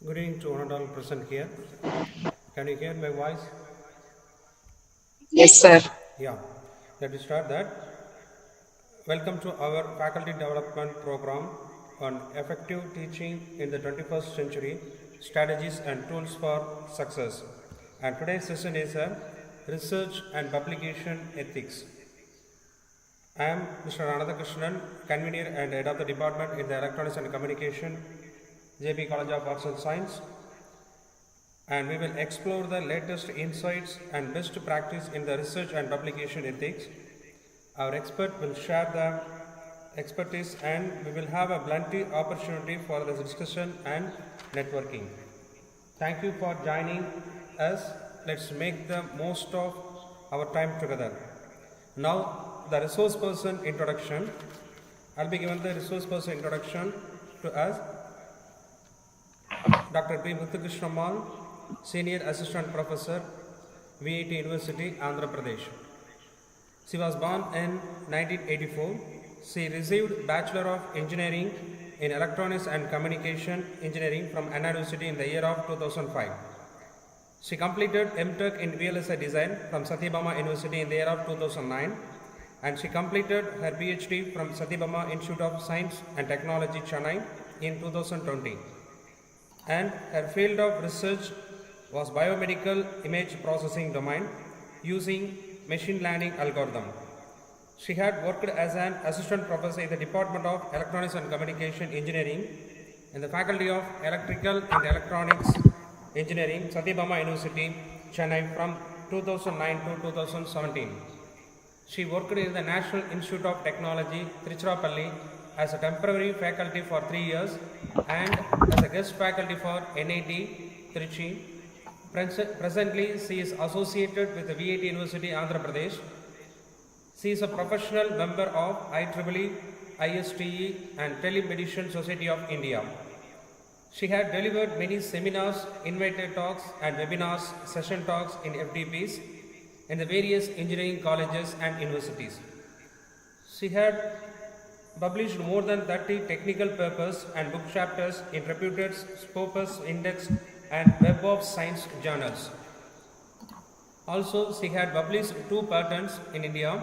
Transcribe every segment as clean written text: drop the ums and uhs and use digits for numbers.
Good evening to one and all present here. Can you hear my voice? Yes, sir. Yeah. Let me start that. Welcome to our faculty development program on effective teaching in the 21st century, strategies and tools for success. And today's session is research and publication ethics. I am Mr. ANDHRA, convener and head of the department in the Electronics and Communication, JP College of Arts and Science, and we will explore the latest insights and best practice in the research and publication ethics. Our expert will share the expertise and we will have a plenty opportunity for the discussion and networking. Thank you for joining us. Let's make the most of our time together. Now the resource person introduction. I'll be given the resource person introduction to us. Dr. P Muthukrishnamal, Senior Assistant Professor, VIT University, Andhra Pradesh. She was born in 1984. She received Bachelor of Engineering in Electronics and Communication Engineering from ANDHRA University in the year of 2005. She completed MTech in VLSI Design from Satyabama University in the year of 2009, and she completed her PhD from Satyabama Institute of Science and Technology, Chennai in 2020. And her field of research was biomedical image processing domain using machine learning algorithm. She had worked as an assistant professor in the Department of Electronics and Communication Engineering in the Faculty of Electrical and Electronics Engineering, Satyabama University, Chennai from 2009 to 2017. She worked in the National Institute of Technology, Tiruchirappalli, as a temporary faculty for 3 years and as a guest faculty for NIT Trichy. Presently, she is associated with the VIT University, Andhra Pradesh. She is a professional member of IEEE, ISTE and Telemedicine Society of India. She had delivered many seminars, invited talks and webinars, session talks in FDPs in the various engineering colleges and universities. She had published more than 30 technical papers and book chapters in reputed Scopus Index and Web of Science journals. Also, she had published 2 patents in India.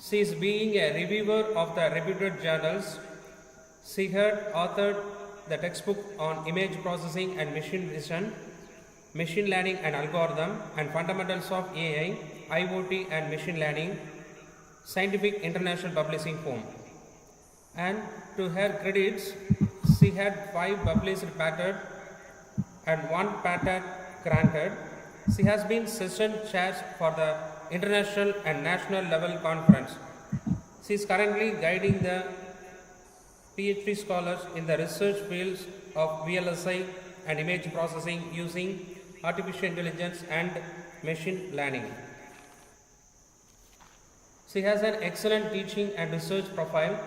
She is being a reviewer of the reputed journals. She had authored the textbook on image processing and machine vision, machine learning and algorithm, and fundamentals of AI, IoT and machine learning, Scientific International Publishing Forum. And to her credits, she had 5 published patents and 1 patent granted. She has been session chair for the international and national level conference. She is currently guiding the PhD scholars in the research fields of VLSI and image processing using artificial intelligence and machine learning. She has an excellent teaching and research profile,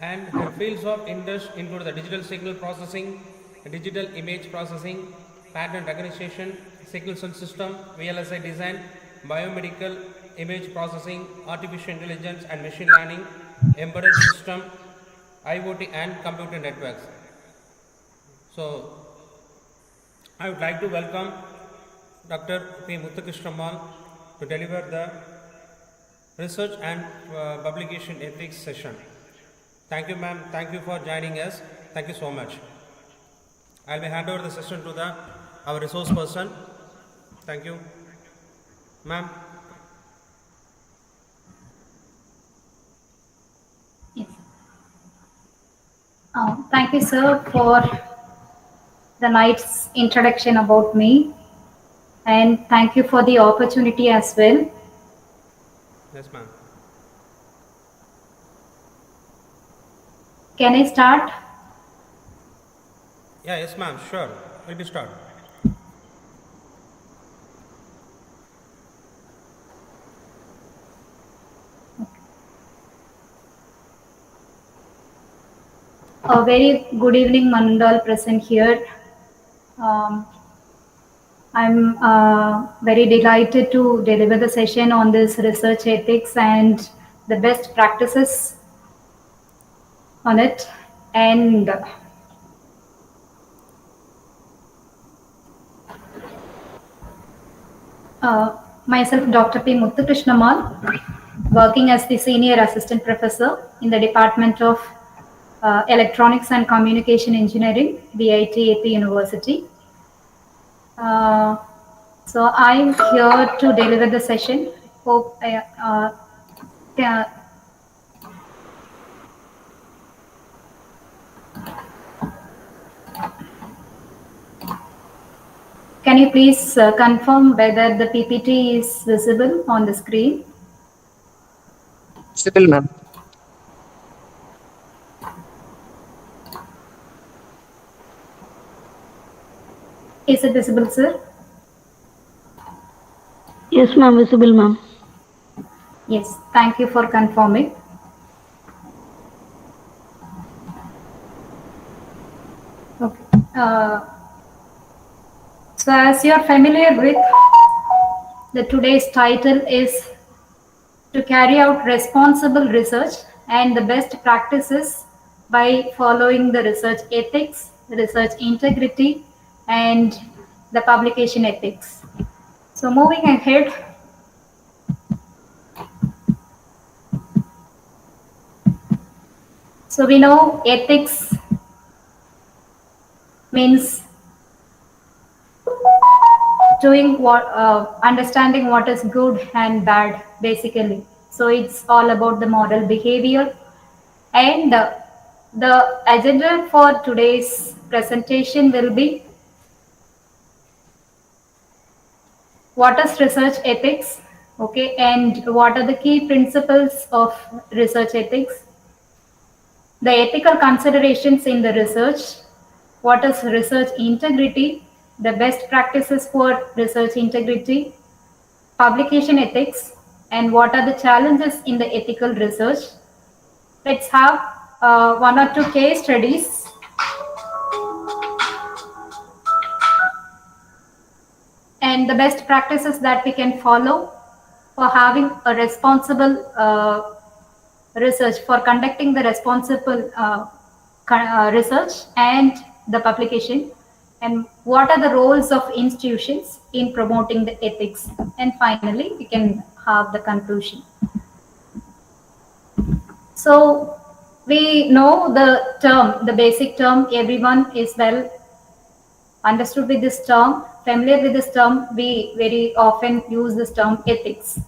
and her fields of interest include the digital signal processing, digital image processing, pattern recognition, signal system, VLSI design, biomedical image processing, artificial intelligence and machine learning, embedded system, IoT and computer networks. So, I would like to welcome Dr. P Muthukrishnamal to deliver the research and publication ethics session. Thank you, ma'am. Thank you for joining us. Thank you so much. I will hand over the session to our resource person. Thank you, ma'am. Yes. Thank you, sir, for the nice introduction about me, and thank you for the opportunity as well. Yes, ma'am. Can I start? Yeah, yes, ma'am. Sure. Let me start. A very good evening, Mandal present here. I'm very delighted to deliver the session on this research ethics and the best practices on it. And Myself, Dr. P Muthukrishnamal, working as the Senior Assistant Professor in the Department of Electronics and Communication Engineering, BIT AP University. So I'm here to deliver the session. Hope can you please confirm whether the PPT is visible on the screen? Visible, ma'am. Is it visible, sir? Yes, ma'am. Visible, ma'am. Yes, thank you for confirming. Okay. So as you're familiar with, the today's title is to carry out responsible research and the best practices by following the research ethics, research integrity, and the publication ethics. So moving ahead, so we know ethics means doing what, understanding what is good and bad, basically. So it's all about the moral behavior. And the agenda for today's presentation will be what is research ethics, okay, and what are the key principles of research ethics, the ethical considerations in the research, what is research integrity, the best practices for research integrity, publication ethics, and what are the challenges in the ethical research. Let's have one or two case studies. And the best practices that we can follow for having a responsible research, for conducting the responsible research and the publication, and what are the roles of institutions in promoting the ethics. And finally, we can have the conclusion. So we know the term, the basic term, everyone is well understood with this term, familiar with this term. We very often use this term ethics.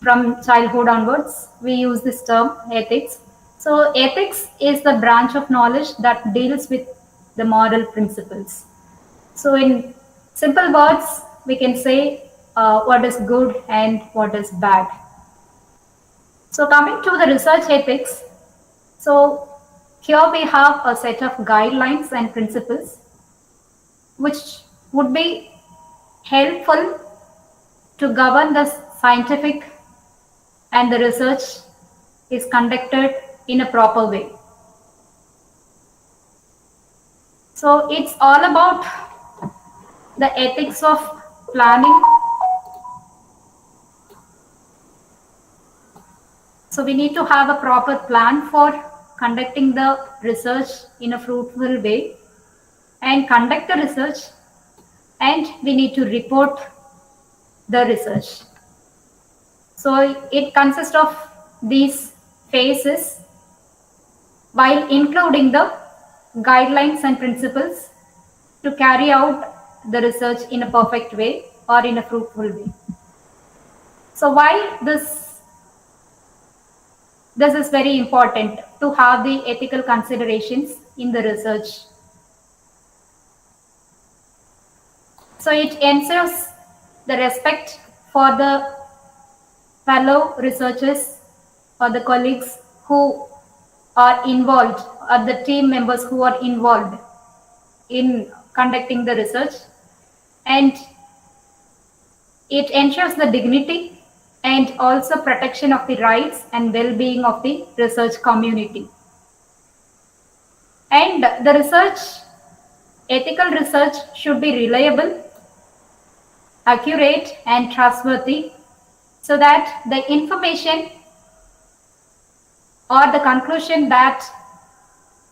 From childhood onwards, we use this term ethics. So ethics is the branch of knowledge that deals with the moral principles. So in simple words, we can say what is good and what is bad. So coming to the research ethics, so here we have a set of guidelines and principles which would be helpful to govern the scientific and the research is conducted in a proper way. So it's all about the ethics of planning. So we need to have a proper plan for conducting the research in a fruitful way and conduct the research, and we need to report the research. So it consists of these phases while including the guidelines and principles to carry out the research in a perfect way or in a fruitful way. So why this is very important to have the ethical considerations in the research. So it ensures the respect for the fellow researchers or the colleagues who are involved, or the team members who are involved in conducting the research, and it ensures the dignity and also protection of the rights and well-being of the research community. And the research, ethical research should be reliable, accurate and trustworthy, so that the information or the conclusion that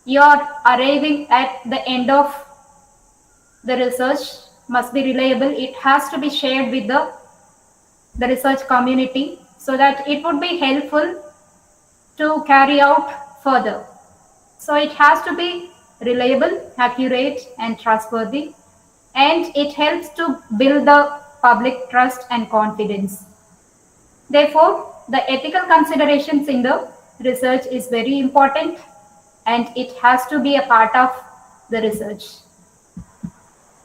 you are arriving at the end of the research must be reliable. It has to be shared with the the research community so that it would be helpful to carry out further. So it has to be reliable, accurate, and trustworthy, and it helps to build the public trust and confidence. Therefore, the ethical considerations in the research is very important, and it has to be a part of the research,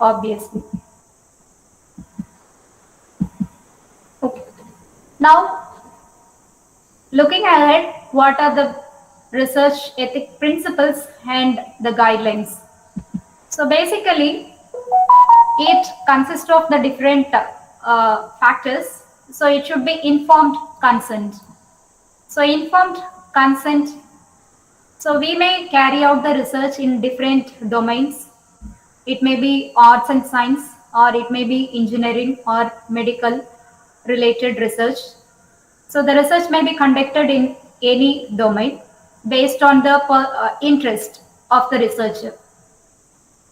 obviously. Okay. Now, looking ahead, what are the research ethic principles and the guidelines? So basically, it consists of the different factors. So it should be informed consent. So informed consent. So we may carry out the research in different domains. It may be arts and science, or it may be engineering or medical related research. So the research may be conducted in any domain based on the interest of the researcher,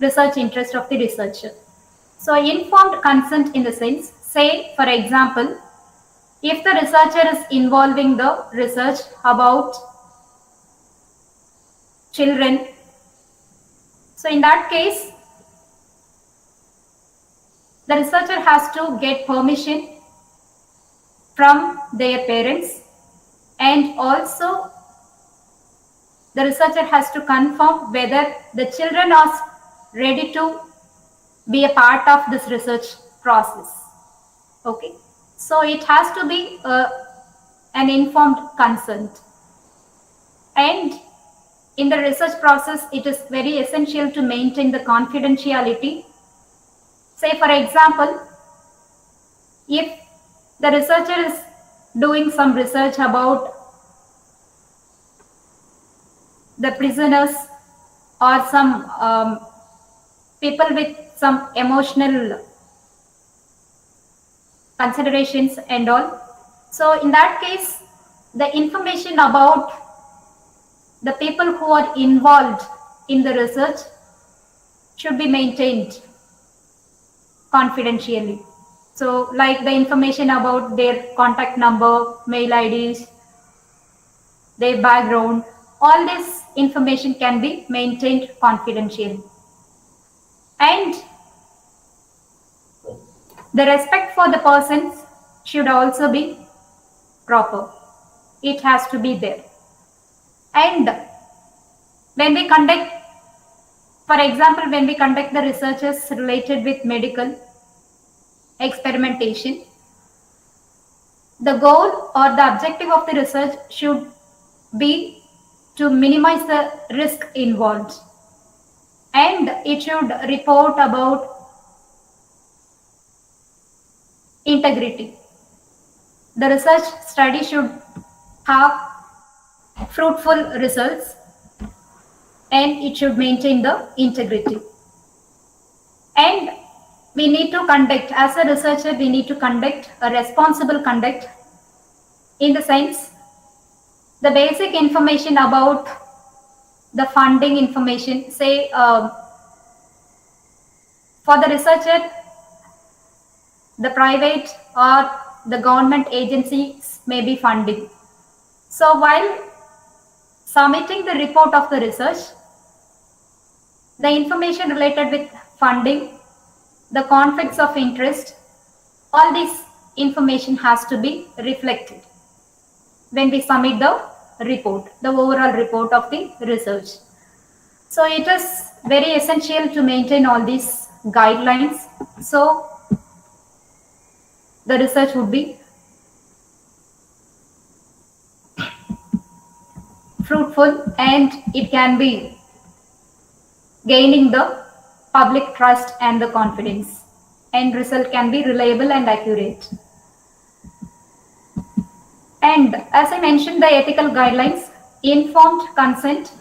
research interest of the researcher. So informed consent in the sense, say for example, if the researcher is involving the research about children, so in that case, the researcher has to get permission from their parents, and also the researcher has to confirm whether the children are ready to be a part of this research process. Okay, so it has to be an informed consent. And in the research process, it is very essential to maintain the confidentiality. Say for example, if the researcher is doing some research about the prisoners or some people with some emotional considerations and all. So in that case, the information about the people who are involved in the research should be maintained confidentially. So like the information about their contact number, mail IDs, their background, all this information can be maintained confidentially. And the respect for the persons should also be proper. It has to be there. And when we conduct, for example, when we conduct the researches related with medical experimentation, the goal or the objective of the research should be to minimize the risk involved, and it should report about integrity. The research study should have fruitful results, and it should maintain the integrity. And we need to conduct, as a researcher, we need to conduct a responsible conduct, in the sense, the basic information about the funding information, say for the researcher, the private or the government agencies may be funding. So while submitting the report of the research, the information related with funding, the conflicts of interest, all this information has to be reflected when we submit the report, the overall report of the research. So it is very essential to maintain all these guidelines, so the research would be fruitful, and it can be gaining the public trust and the confidence, and result can be reliable and accurate. And as I mentioned, the ethical guidelines, informed consent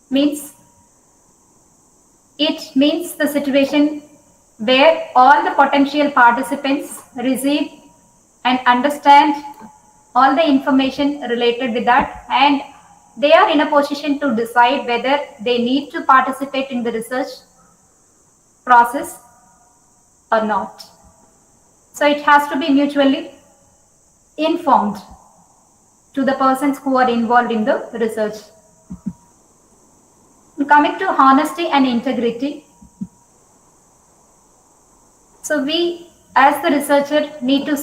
means, it means the situation where all the potential participants receive and understand all the information related with that, and they are in a position to decide whether they need to participate in the research process or not. So it has to be mutually informed to the persons who are involved in the research. Coming to honesty and integrity. So we as the researcher need to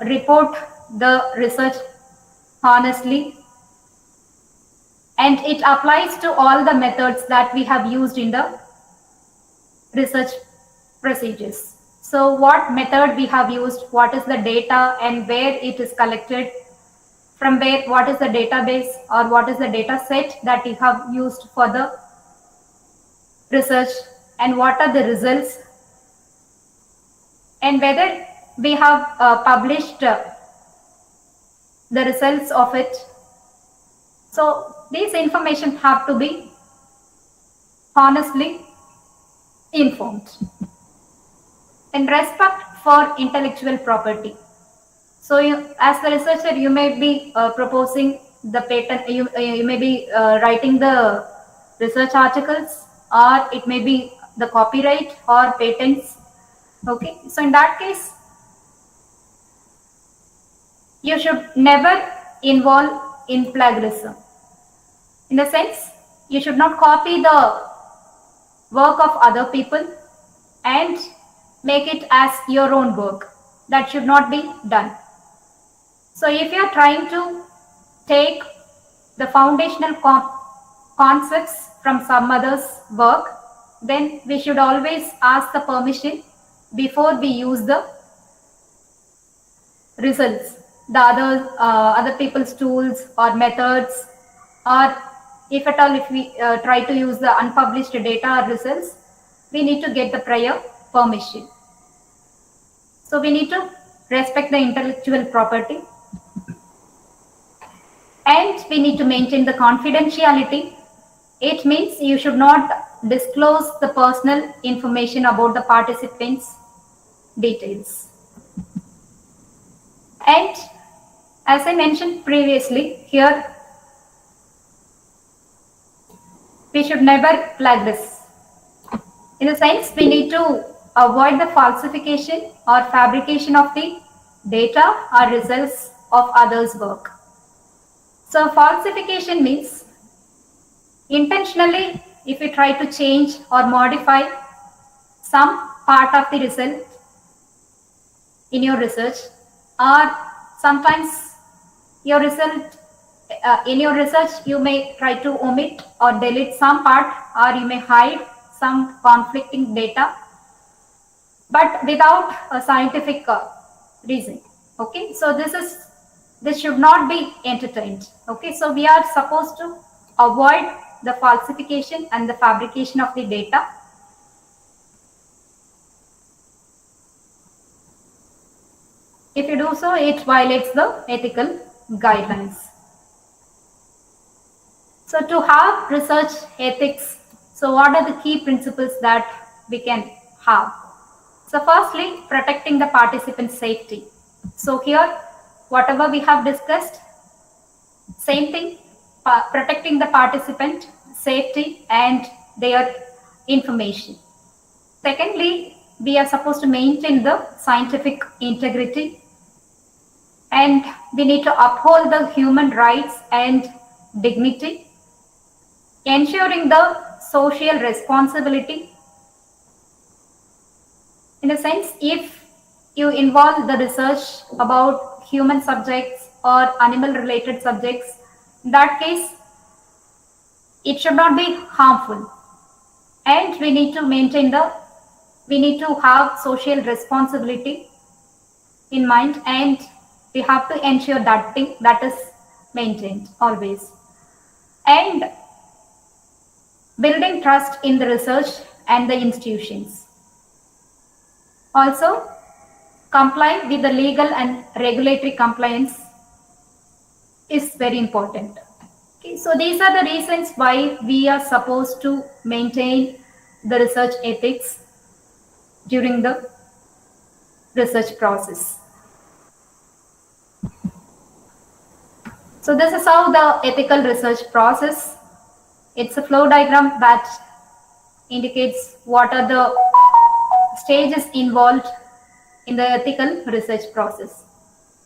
report the research honestly, and it applies to all the methods that we have used in the research procedures. So what method we have used, what is the data and where it is collected, from where, what is the database or what is the data set that you have used for the research, and what are the results, and whether we have published the results of it. So these information have to be honestly informed. And respect for intellectual property. So you, as the researcher, you may be proposing the patent, you may be writing the research articles, or it may be the copyright or patents. Okay, so in that case, you should never involve in plagiarism. In the sense, you should not copy the work of other people and make it as your own work. That should not be done. So if you are trying to take the foundational concepts from some other's work, then we should always ask the permission before we use the results, the other people's tools or methods, or if at all if we try to use the unpublished data or results, we need to get the prior permission. So we need to respect the intellectual property, and we need to maintain the confidentiality. It means you should not disclose the personal information about the participants' details. And as I mentioned previously, here we should never plagiarize. In the sense, we need to avoid the falsification or fabrication of the data or results of others' work. So falsification means intentionally, if you try to change or modify some part of the result in your research, or sometimes your result in your research you may try to omit or delete some part, or you may hide some conflicting data, but without a scientific reason. Okay, so this should not be entertained. Okay, so we are supposed to avoid the falsification and the fabrication of the data. If you do so, it violates the ethical guidelines. So to have research ethics, so what are the key principles that we can have? So firstly, protecting the participant's safety. So here, whatever we have discussed, same thing, protecting the participant safety and their information. Secondly, we are supposed to maintain the scientific integrity, and we need to uphold the human rights and dignity, ensuring the social responsibility. In a sense, if you involve the research about human subjects or animal related subjects, in that case, it should not be harmful. And we need to have social responsibility in mind, and we have to ensure that thing that is maintained always. And building trust in the research and the institutions. Also, complying with the legal and regulatory compliance is very important. Okay, so these are the reasons why we are supposed to maintain the research ethics during the research process. So this is how the ethical research process. It's a flow diagram that indicates what are the stages involved in the ethical research process.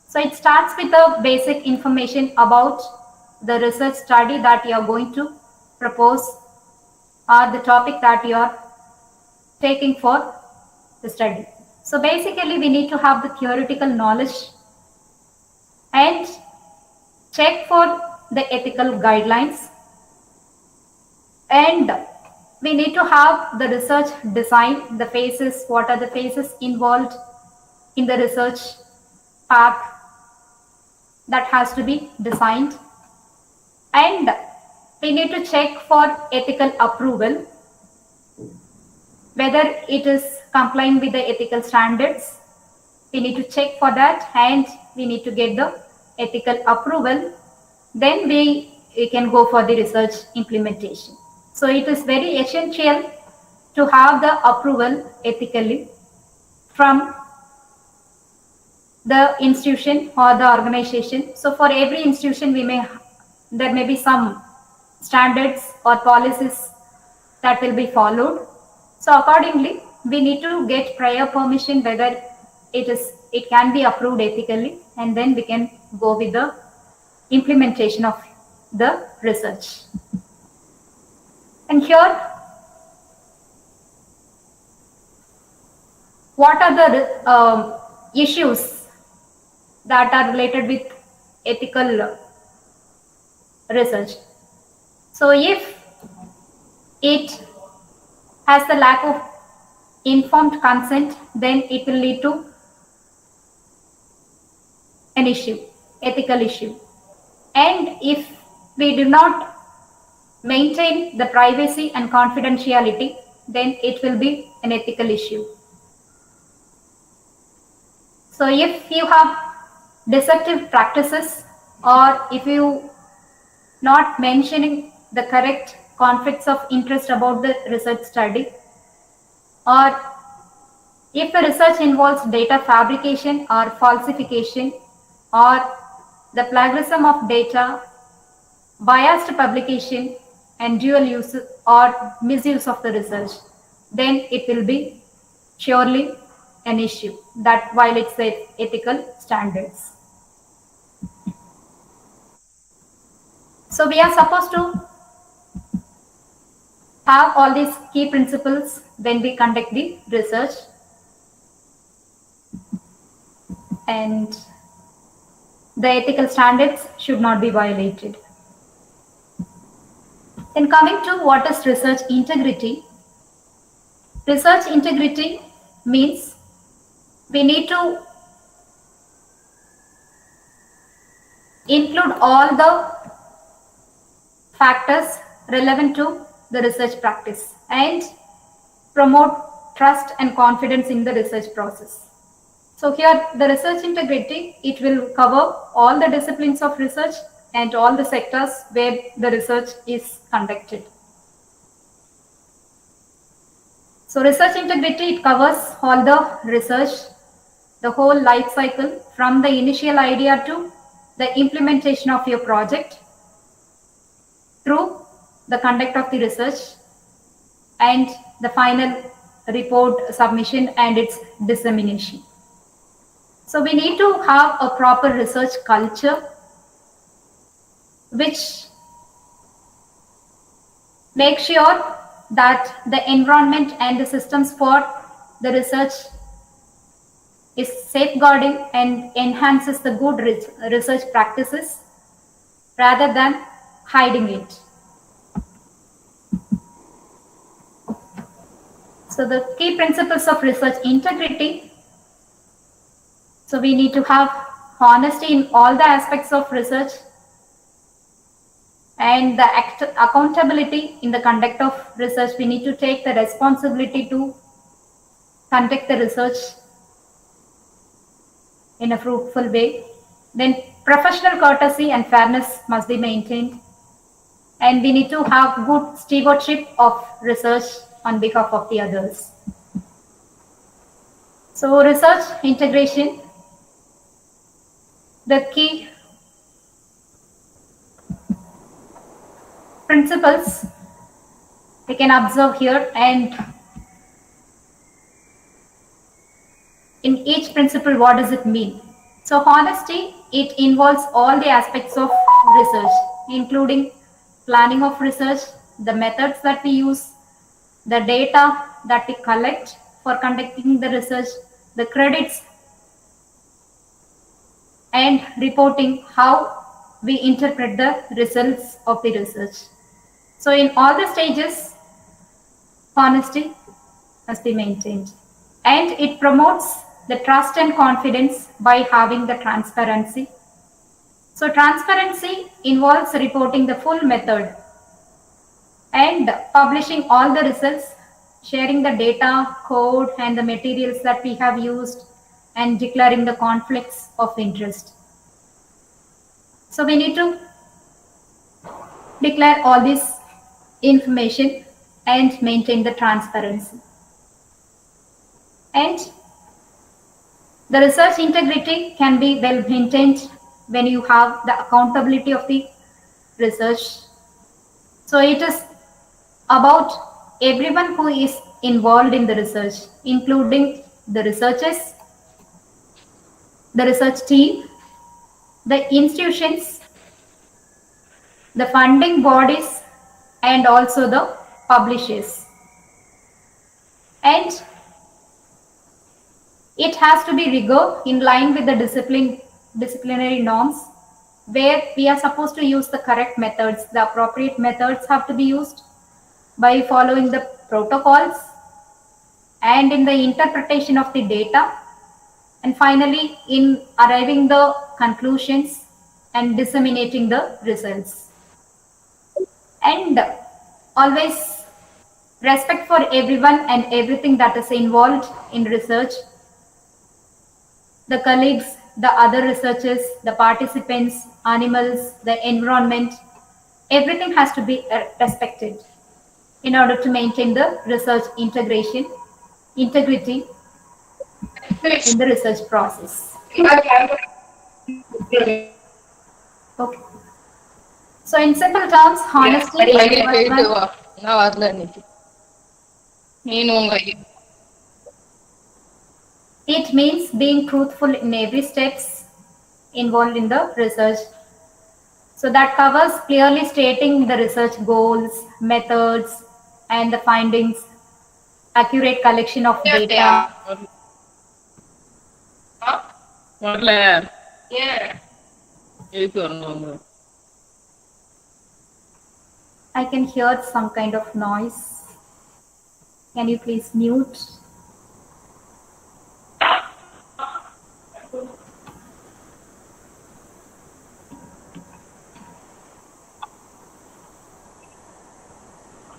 So it starts with the basic information about the research study that you are going to propose or the topic that you are taking for the study. So basically we need to have the theoretical knowledge and check for the ethical guidelines, and we need to have the research design, the phases, what are the phases involved in the research path that has to be designed, and we need to check for ethical approval, whether it is complying with the ethical standards. We need to check for that and we need to get the ethical approval. Then we can go for the research implementation. So it is very essential to have the approval ethically from the institution or the organization. So for every institution there may be some standards or policies that will be followed. So accordingly we need to get prior permission whether it can be approved ethically, and then we can go with the implementation of the research. And here, what are the issues that are related with ethical research? So if it has the lack of informed consent, then it will lead to an issue, ethical issue. And if we do not maintain the privacy and confidentiality, then it will be an ethical issue. So if you have deceptive practices, or if you not mentioning the correct conflicts of interest about the research study, or if the research involves data fabrication or falsification, or the plagiarism of data, biased publication, and dual use or misuse of the research, then it will be surely an issue that violates the ethical standards. So we are supposed to have all these key principles when we conduct the research, and the ethical standards should not be violated. Then coming to what is research integrity. Research integrity means we need to include all the factors relevant to the research practice and promote trust and confidence in the research process. So here the research integrity, it will cover all the disciplines of research and all the sectors where the research is conducted. So research integrity, it covers all the research, the whole life cycle from the initial idea to the implementation of your project through the conduct of the research and the final report submission and its dissemination. So we need to have a proper research culture which makes sure that the environment and the systems for the research is safeguarding and enhances the good research practices rather than hiding it. So the key principles of research integrity. So we need to have honesty in all the aspects of research and the accountability in the conduct of research. We need to take the responsibility to conduct the research in a fruitful way. Then professional courtesy and fairness must be maintained. And we need to have good stewardship of research on behalf of the others. So research integration, the key principles we can observe here, and In each principle, what does it mean? So honesty, it involves all the aspects of research, including planning of research, the methods that we use, the data that we collect for conducting the research, the credits, and reporting how we interpret the results of the research. So in all the stages, honesty must be maintained. And it promotes the trust and confidence by having the transparency. So transparency involves reporting the full method and publishing all the results, sharing the data, code, and the materials that we have used, and declaring the conflicts of interest. So we need to declare all this information and maintain the transparency. And the research integrity can be well maintained when you have the accountability of the research. So it is about everyone who is involved in the research, including the researchers, the research team, the institutions, the funding bodies, and also the publishers. And it has to be rigor in line with the disciplinary norms, where we are supposed to use the correct methods. The appropriate methods have to be used by following the protocols and in the interpretation of the data, and finally in arriving the conclusions and disseminating the results. And always respect for everyone and everything that is involved in research. The colleagues, the other researchers, the participants, animals, the environment, everything has to be respected in order to maintain the research integrity in the research process. Okay. So in simple terms, honesty it means being truthful in every steps involved in the research. So that covers clearly stating the research goals, methods, and the findings, accurate collection of data. I can hear some kind of noise. Can you please mute?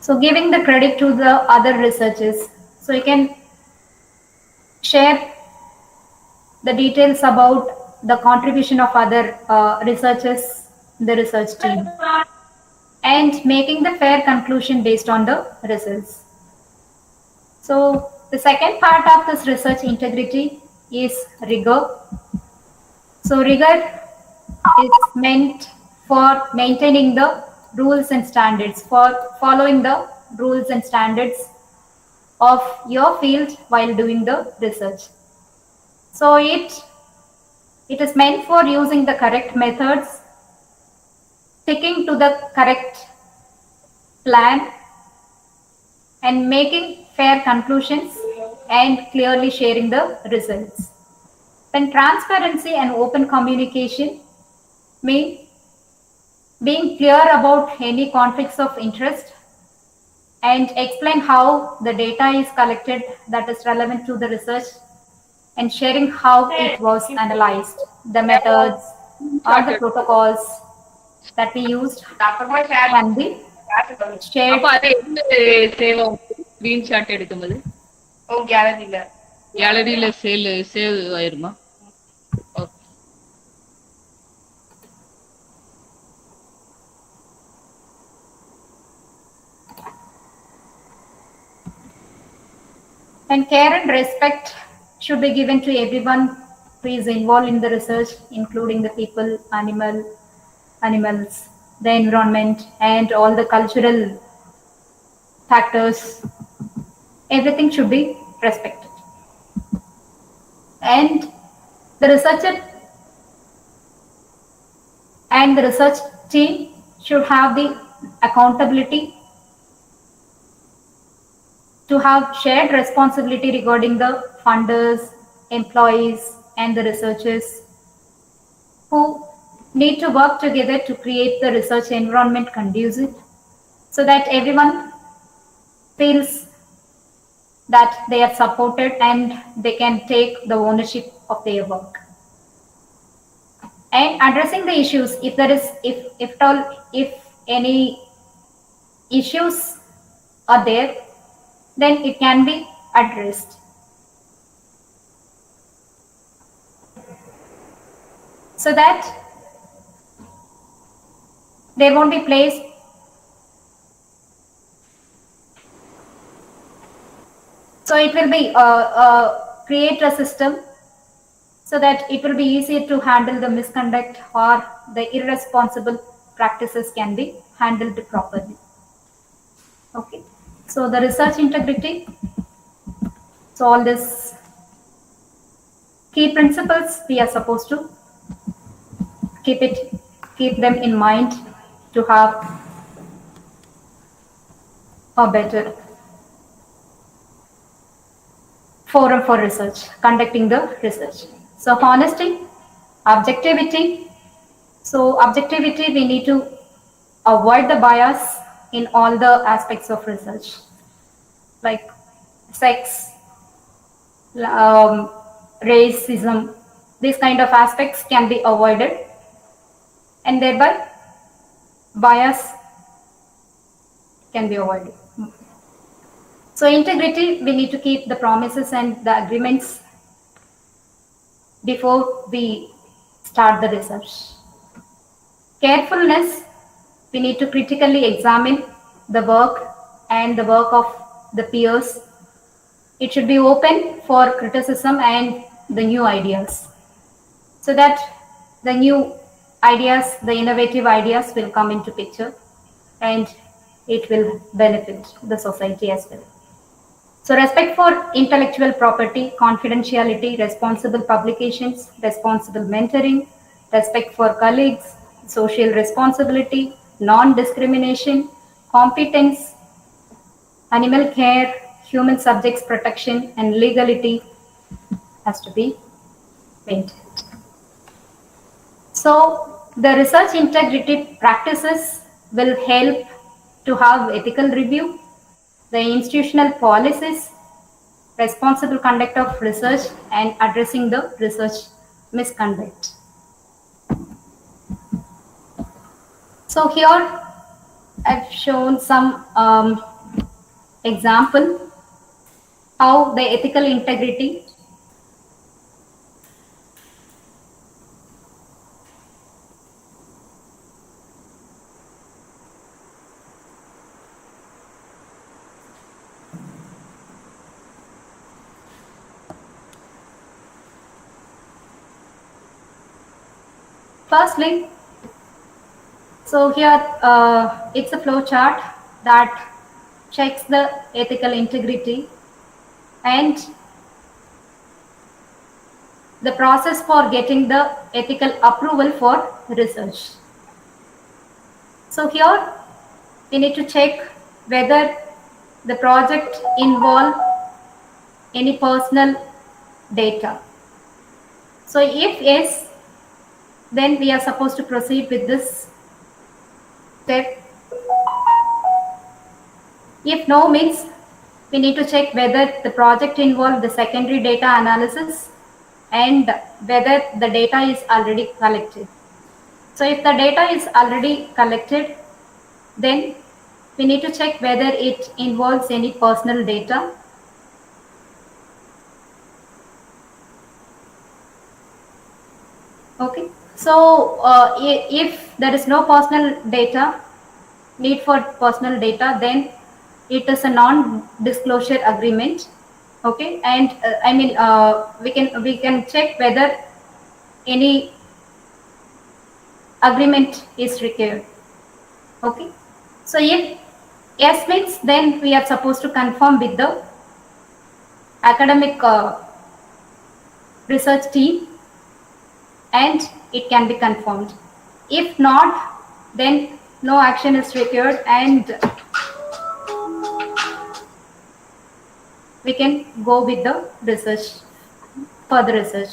So giving the credit to the other researchers. So you can share the details about the contribution of other researchers, the research team, and making the fair conclusion based on the results. So the second part of this research integrity is rigor. So rigor is meant for maintaining the rules and standards, for following the rules and standards of your field while doing the research. So it is meant for using the correct methods, sticking to the correct plan, and making fair conclusions and clearly sharing the results. Then transparency and open communication mean being clear about any conflicts of interest and explain how the data is collected that is relevant to the research, and sharing how it was analyzed, the methods or the protocols that we used can be shared. Screenshot எடுக்கும்போது கேலரியில save ஆயிருமா? And care and respect should be given to everyone who is involved in the research, including the people, animals, the environment, and all the cultural factors. Everything should be respected. and the researcher and the research team should have the accountability to have shared responsibility regarding the funders, employees, and the researchers who need to work together to create the research environment conducive so that everyone feels that they are supported and they can take the ownership of their work. And addressing the issues, if there is, if at all, if any issues are there, then it can be addressed. So that they won't be placed so it will be create a system so that it will be easier to handle the misconduct or the irresponsible practices can be handled properly. Okay, so the research integrity, so all these key principles we are supposed to keep them in mind to have a better forum for research, conducting the research. So honesty, objectivity. So objectivity, we need to avoid the bias in all the aspects of research, like sex, racism. These kind of aspects can be avoided, and thereby bias can be avoided. So integrity, we need to keep the promises and the agreements before we start the research. Carefulness, we need to critically examine the work and the work of the peers. It should be open for criticism and the new ideas, so that the new ideas, the innovative ideas will come into picture and it will benefit the society as well. So respect for intellectual property, confidentiality, responsible publications, responsible mentoring, respect for colleagues, social responsibility, non-discrimination, competence, animal care, human subjects protection, and legality has to be maintained. So the research integrity practices will help to have ethical review, the institutional policies, responsible conduct of research, and addressing the research misconduct. So here I've shown some example how the ethical integrity firstly, so here it's a flow chart that checks the ethical integrity and the process for getting the ethical approval for research. So here we need to check whether the project involves any personal data. So if yes, then we are supposed to proceed with this step. If no, means we need to check whether the project involved the secondary data analysis and whether the data is already collected. So if the data is already collected, then we need to check whether it involves any personal data. Okay, so if there is no personal data, need for personal data, then it is a non-disclosure agreement. Okay, and I mean we can check whether any agreement is required. Okay, so if yes means, then we are supposed to confirm with the academic research team and it can be confirmed. If not, then no action is required and we can go with the research, further research.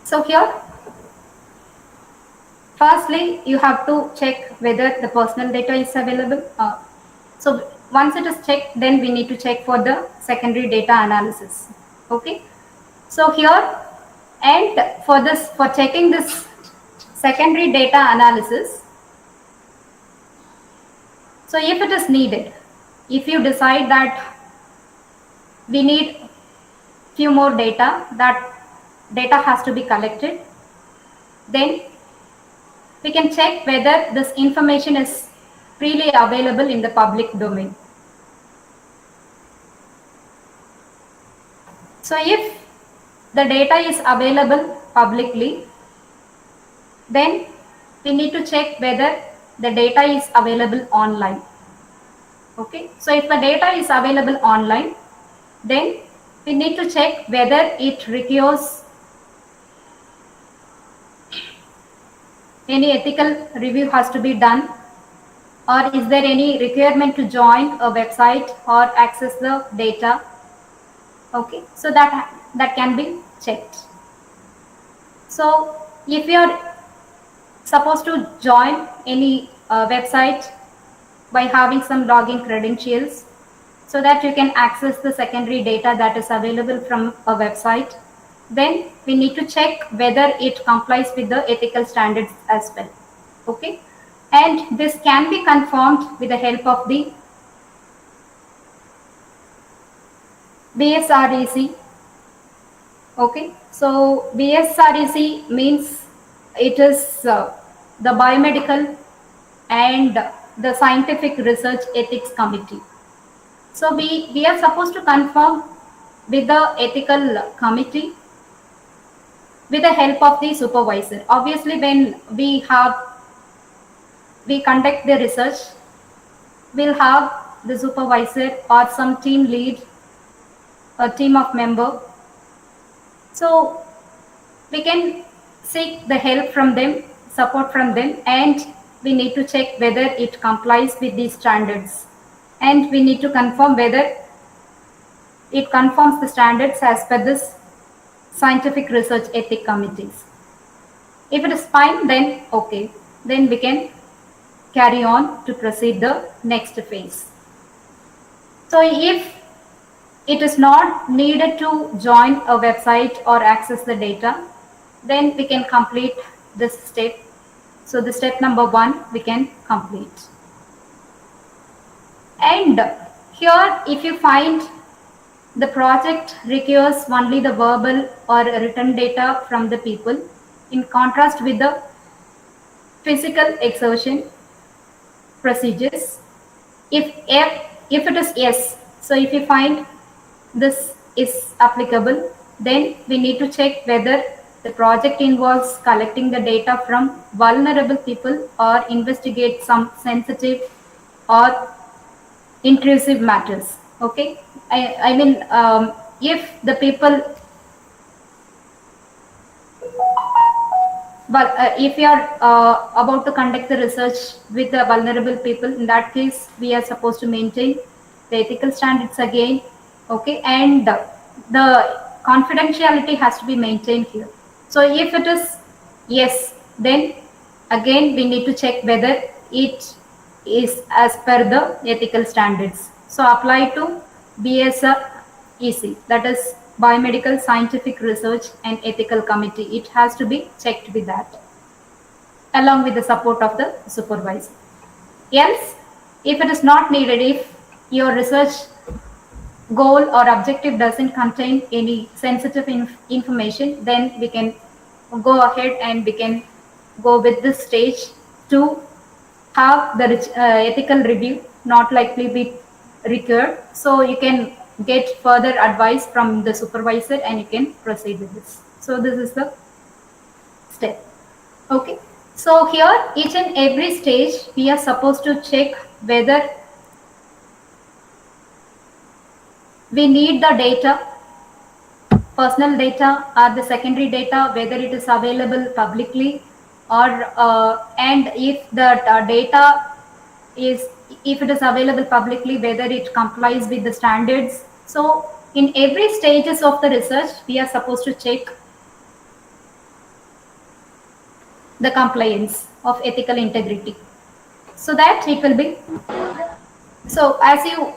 So here, firstly, you have to check whether the personal data is available. So once it is checked, then we need to check for the secondary data analysis. Okay. So here, and for this, for checking this secondary data analysis, so if it is needed, if you decide that we need few more data, that data has to be collected, then we can check whether this information is freely available in the public domain. So if the data is available publicly, then we need to check whether the data is available online. Okay, so if the data is available online, then we need to check whether it requires any ethical review has to be done, or is there any requirement to join a website or access the data. Okay, so that can be checked. So if you are supposed to join any website by having some login credentials so that you can access the secondary data that is available from a website, then we need to check whether it complies with the ethical standards as well. Okay, and this can be confirmed with the help of the BSREC. Okay, so BSREC means it is the Biomedical and the Scientific Research Ethics Committee. So we are supposed to confirm with the ethical committee with the help of the supervisor. Obviously, when we conduct the research, we'll have the supervisor or some team lead, a team of member. So we can seek the help from them, support from them, and we need to check whether it complies with these standards. And we need to confirm whether it conforms the standards as per this Scientific Research Ethics Committees. If it is fine, then okay, then we can carry on to proceed the next phase. So if it is not needed to join a website or access the data, then we can complete this step. So the step number 1 we can complete. And here, if you find the project requires only the verbal or written data from the people, in contrast with the physical exertion procedures, if it is yes, so if you find this is applicable, then we need to check whether the project involves collecting the data from vulnerable people or investigate some sensitive or intrusive matters. Okay, I mean, if the people, but if you are about to conduct the research with the vulnerable people, in that case we are supposed to maintain the ethical standards again. Okay, and the confidentiality has to be maintained here. So if it is yes, then again we need to check whether it is as per the ethical standards. So apply to BSREC, that is Biomedical Scientific Research and Ethical Committee. It has to be checked with that, along with the support of the supervisor. Else, if it is not needed, if your research goal or objective doesn't contain any sensitive information, then we can go ahead and we can go with this stage to have the ethical review not likely be required. So you can get further advice from the supervisor and you can proceed with this. So this is the step. Okay, so here each and every stage we are supposed to check whether we need the data, personal data or the secondary data, whether it is available publicly or and if that data is, if it is available publicly, whether it complies with the standards. So in every stages of the research, we are supposed to check the compliance of ethical integrity, so that it will be. So as you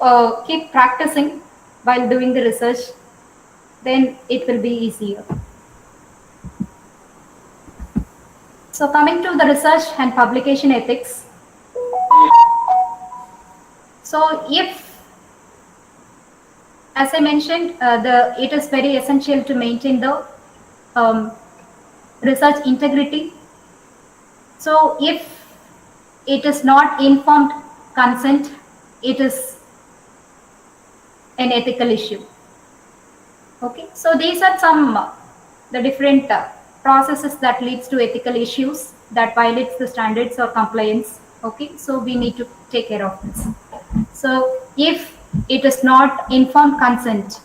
keep practicing while doing the research, then it will be easier. So coming to the research and publication ethics. So if, as I mentioned, it is very essential to maintain the research integrity. So if it is not informed consent, it is an ethical issue. Okay, so these are some the different processes that leads to ethical issues that violates the standards or compliance. Okay, so we need to take care of this. So if it is not informed consent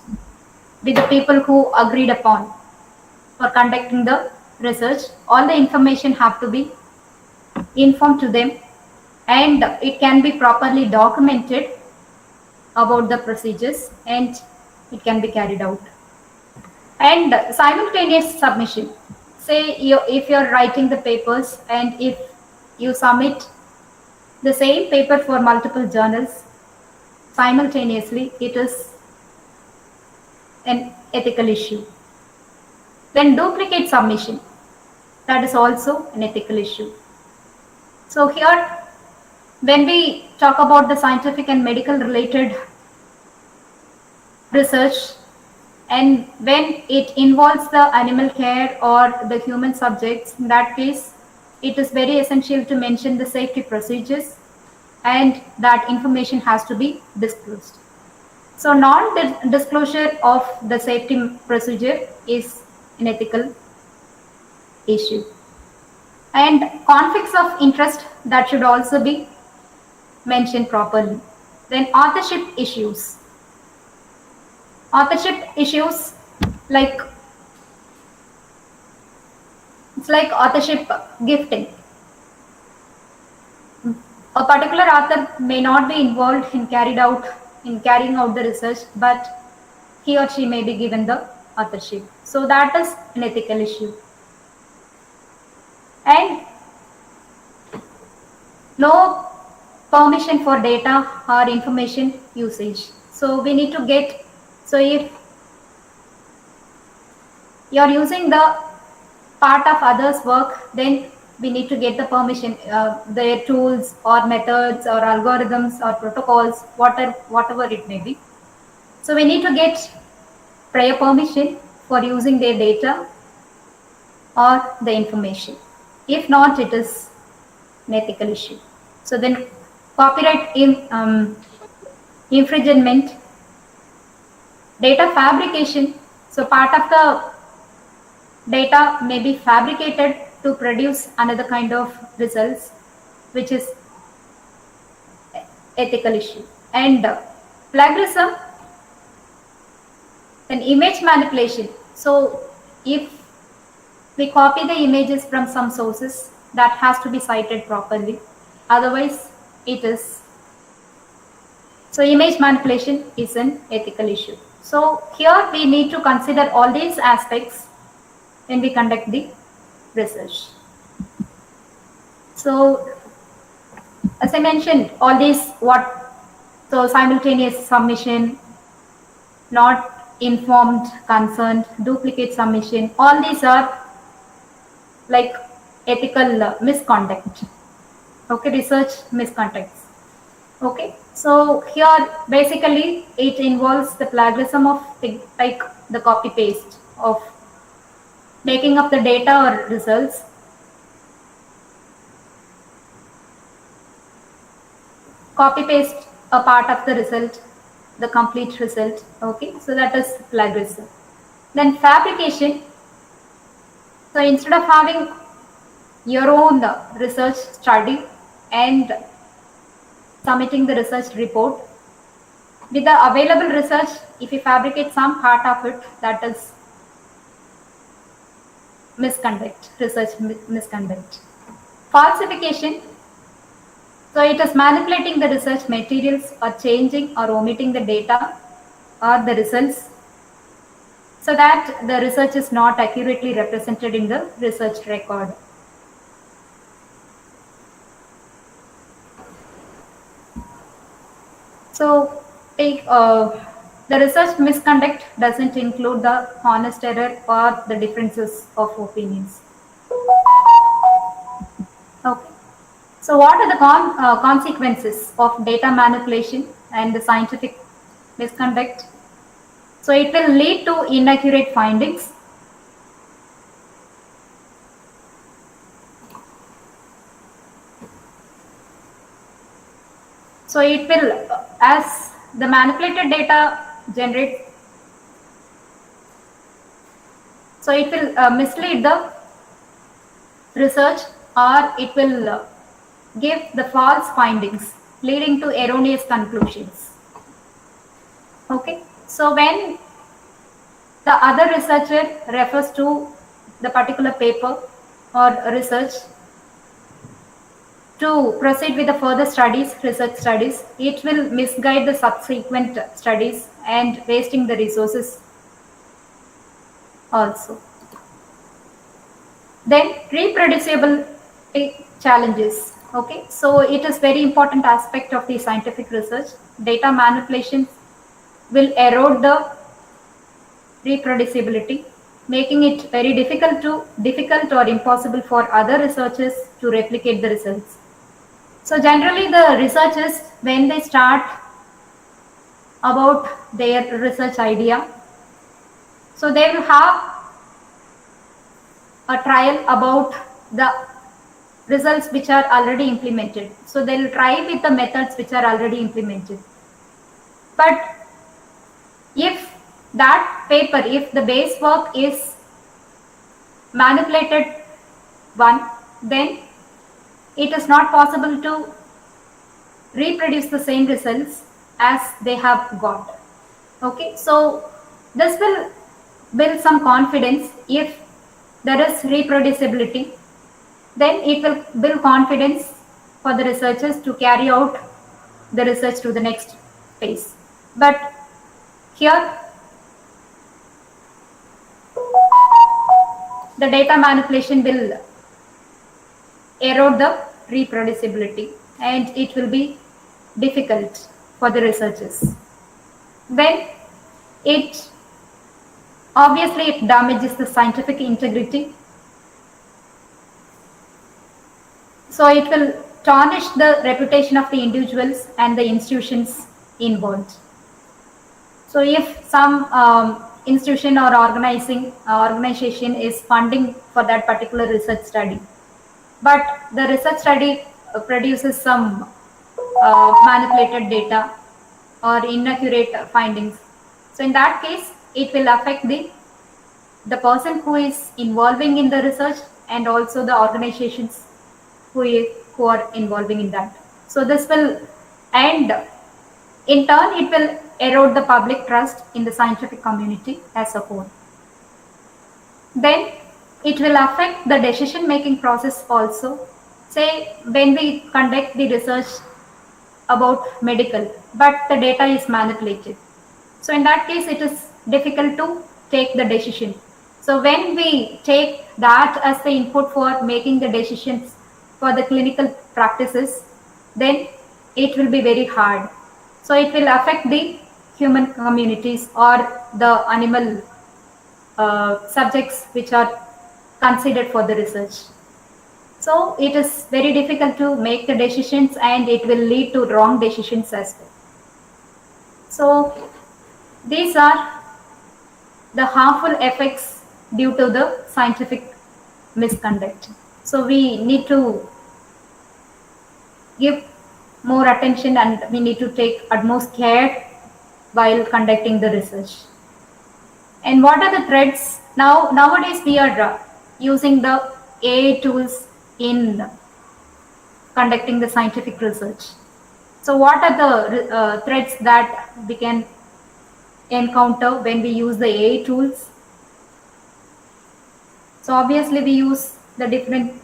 with the people who agreed upon for conducting the research, all the information have to be informed to them, and it can be properly documented about the procedures, and it can be carried out. And simultaneous submission. Say if you're writing the papers and if you submit the same paper for multiple journals simultaneously, it is an ethical issue. Then duplicate submission, that is also an ethical issue. So here, when we talk about the scientific and medical related research, and when it involves the animal care or the human subjects, in that case, it is very essential to mention the safety procedures, and that information has to be disclosed. So non-disclosure of the safety procedure is an ethical issue. And conflicts of interest, that should also be mentioned properly. Then authorship issues. Authorship issues, like it's like authorship gifting. A particular author may not be involved in carrying out the research, but he or she may be given the authorship. So that is an ethical issue. And no permission for data or information usage. So we need to get, so if you are using the part of others' work, then we need to get the permission, their tools or methods or algorithms or protocols, whatever it may be. So we need to get prior permission for using their data or the information. If not, it is an ethical issue. So then copyright infringement, data fabrication. So part of the data may be fabricated to produce another kind of results, which is ethical issue. And plagiarism and image manipulation. So if we copy the images from some sources, that has to be cited properly. Otherwise, it is. So image manipulation is an ethical issue. So here we need to consider all these aspects when we conduct the research. So as I mentioned, all these so simultaneous submission, not informed consent, duplicate submission, all these are like ethical misconduct. Okay, research misconducts. Okay, so here basically it involves the plagiarism of like the copy paste of making up the data or results, copy paste a part of the result, the complete result. Okay, so that is plagiarism. Then fabrication. So instead of having your own research study and submitting the research report, with the available research, if you fabricate some part of it, that is misconduct, research misconduct. Falsification, so it is manipulating the research materials or changing or omitting the data or the results so that the research is not accurately represented in the research record. So the research misconduct doesn't include the honest error or the differences of opinions. Okay. So what are the consequences of data manipulation and the scientific misconduct? So it will lead to inaccurate findings. So it will, as the manipulated data generates, so it will mislead the research, or it will give the false findings leading to erroneous conclusions. Okay, so when the other researcher refers to the particular paper or research to proceed with the further studies, research studies, it will misguide the subsequent studies and wasting the resources also. Then reproducibility challenges. Okay, so it is very important aspect of the scientific research. Data manipulation will erode the reproducibility, making it very difficult or impossible for other researchers to replicate the results. So generally the researchers, when they start about their research idea, so they will have a trial about the results which are already implemented. So they will try with the methods which are already implemented. But if that paper, if the base work is manipulated one, then it is not possible to reproduce the same results as they have got. Okay, so this will build some confidence. If there is reproducibility, then it will build confidence for the researchers to carry out the research to the next phase. But here the data manipulation will erode the reproducibility and it will be difficult for the researchers. Then it damages the scientific integrity. So it will tarnish the reputation of the individuals and the institutions involved. So if some institution or organization is funding for that particular research study, but the research study produces some manipulated data or inaccurate findings, so in that case it will affect the person who is involving in the research and also the organizations who are involving in that. So this will, and in turn it will erode the public trust in the scientific community as a whole. Then it will affect the decision making process also. Say when we conduct the research about medical, but the data is manipulated, so in that case it is difficult to take the decision. So when we take that as the input for making the decisions for the clinical practices, then it will be very hard. So it will affect the human communities or the animal subjects which are considered for the research. So it is very difficult to make the decisions and it will lead to wrong decisions as well. So these are the harmful effects due to the scientific misconduct. So we need to give more attention and we need to take utmost care while conducting the research. And what are the threats? Nowadays we are using the AI tools in conducting the scientific research. So what are the threats that we can encounter when we use the AI tools? So obviously we use the different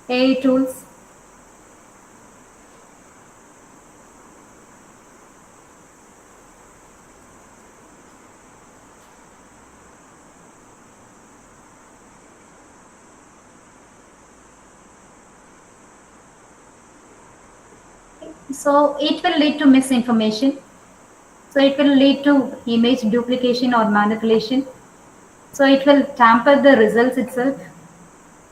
AI tools. So it will lead to misinformation. So it will lead to image duplication or manipulation. So it will tamper the results itself.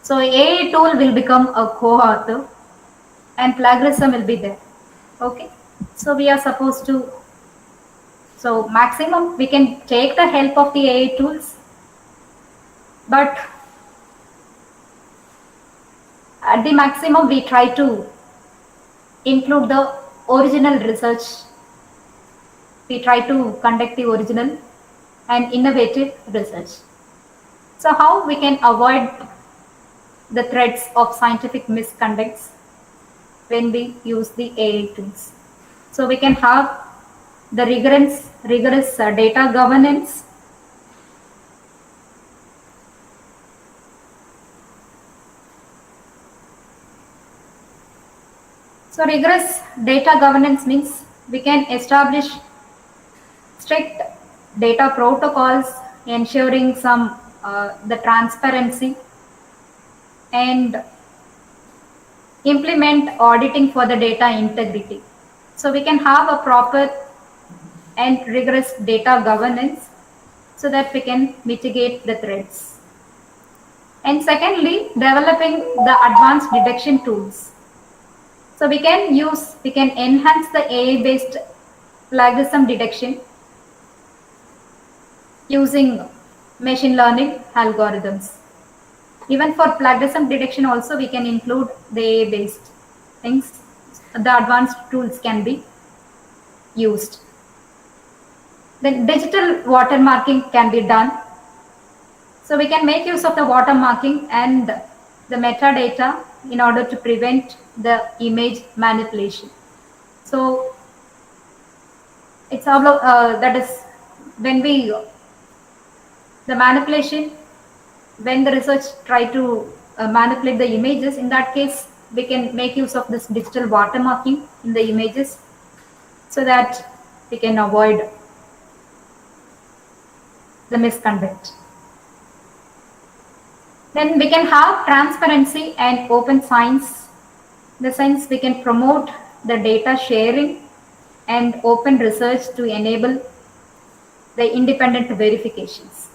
So AI tool will become a co-author and plagiarism will be there. Okay. So we are supposed to, so maximum we can take the help of the AI tools, but at the maximum we try to include the original research. We try to conduct the original and innovative research. So how we can avoid the threats of scientific misconducts when we use the AI tools? So we can have the rigorous data governance. So rigorous data governance means we can establish strict data protocols, ensuring some the transparency, and implement auditing for the data integrity. So we can have a proper and rigorous data governance so that we can mitigate the threats. And secondly, developing the advanced detection tools. So we can enhance the AI-based plagiarism detection using machine learning algorithms. Even for plagiarism detection also we can include the AI-based things. The advanced tools can be used. Then digital watermarking can be done. So we can make use of the watermarking and the metadata in order to prevent the image manipulation. So it's all that is when we the manipulation, when the research try to manipulate the images, in that case we can make use of this digital watermarking in the images so that we can avoid the misconduct. Then we can have transparency and open science. In the sense we can promote the data sharing and open research to enable the independent verifications.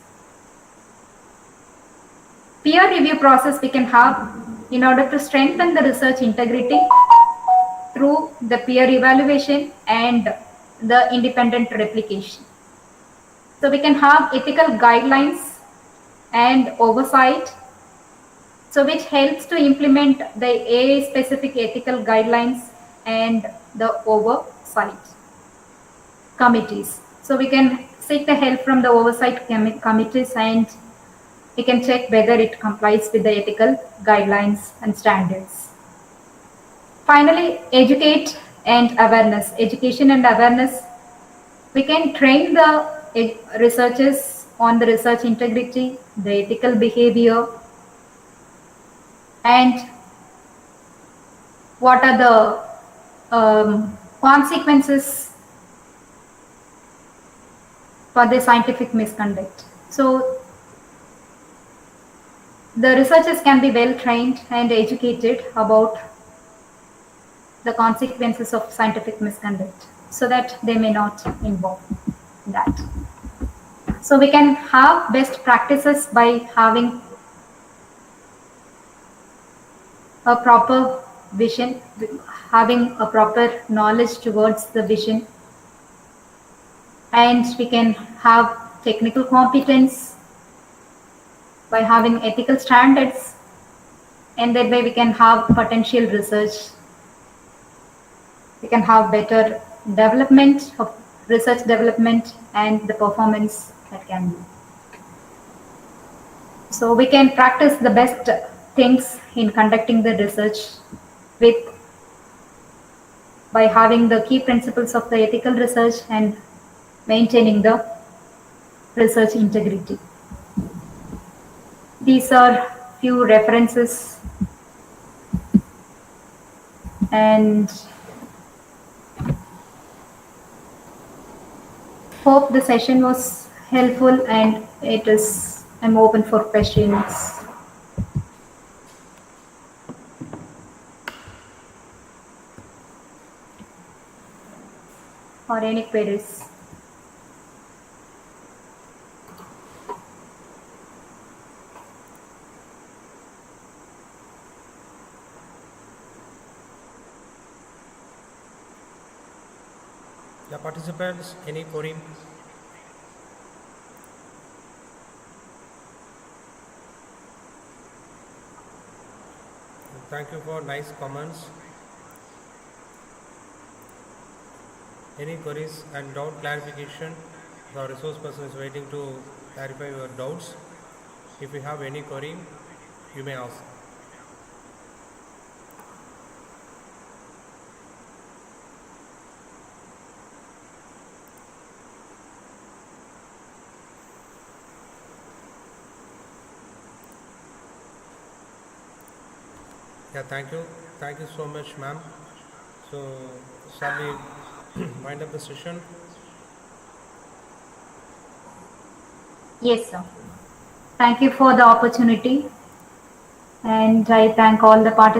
Peer review process we can have in order to strengthen the research integrity through the peer evaluation and the independent replication. So we can have ethical guidelines and oversight, so which helps to implement the AI specific ethical guidelines and the oversight committees. So we can seek the help from the oversight committees and we can check whether it complies with the ethical guidelines and standards. Finally, educate and awareness. Education and awareness. We can train the researchers on the research integrity, the ethical behavior, and what are the consequences for the scientific misconduct. So the researchers can be well trained and educated about the consequences of scientific misconduct so that they may not involve that. So we can have best practices by having a proper vision, having a proper knowledge towards the vision, and we can have technical competence by having ethical standards, and that way we can have potential research. We can have better development of research development and the performance that can be. So we can practice the best things in conducting the research with by having the key principles of the ethical research and maintaining the research integrity. These are few references, and hope the session was helpful, and I'm open for questions or any queries. Yeah, participants, any query? Thank you for nice comments. Any queries and doubt clarification? The resource person is waiting to clarify your doubts. If you have any query, you may ask. Yeah, thank you. Thank you so much, ma'am. So, shall we wind up the session? Yes, sir. Thank you for the opportunity, and I thank all the participants.